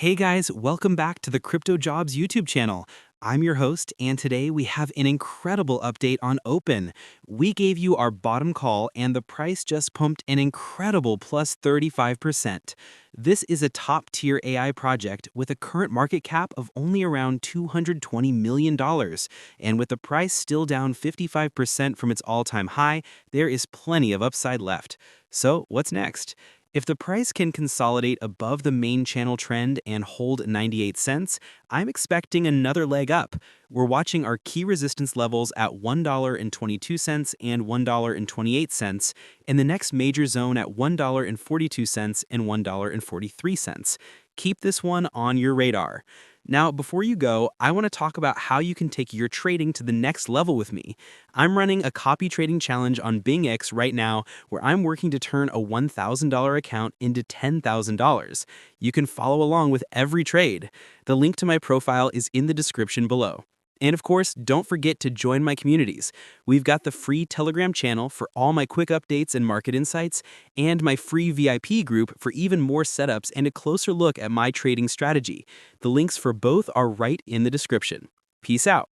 Hey guys, welcome back to the CryptoJobs YouTube channel. I'm your host, and today we have an incredible update on Open. We gave you our bottom call, and the price just pumped an incredible plus 35%. This is a top-tier AI project with a current market cap of only around $220 million. And with the price still down 55% from its all-time high, there is plenty of upside left. So what's next? If the price can consolidate above the main channel trend and hold 98 cents, I'm expecting another leg up. We're watching our key resistance levels at $1.22 and $1.28, and the next major zone at $1.42 and $1.43. Keep this one on your radar. Now, before you go, I want to talk about how you can take your trading to the next level with me. I'm running a copy trading challenge on BingX right now where I'm working to turn a $1,000 account into $10,000. You can follow along with every trade. The link to my profile is in the description below. And of course, don't forget to join my communities. We've got the free Telegram channel for all my quick updates and market insights, and my free VIP group for even more setups and a closer look at my trading strategy. The links for both are right in the description. Peace out.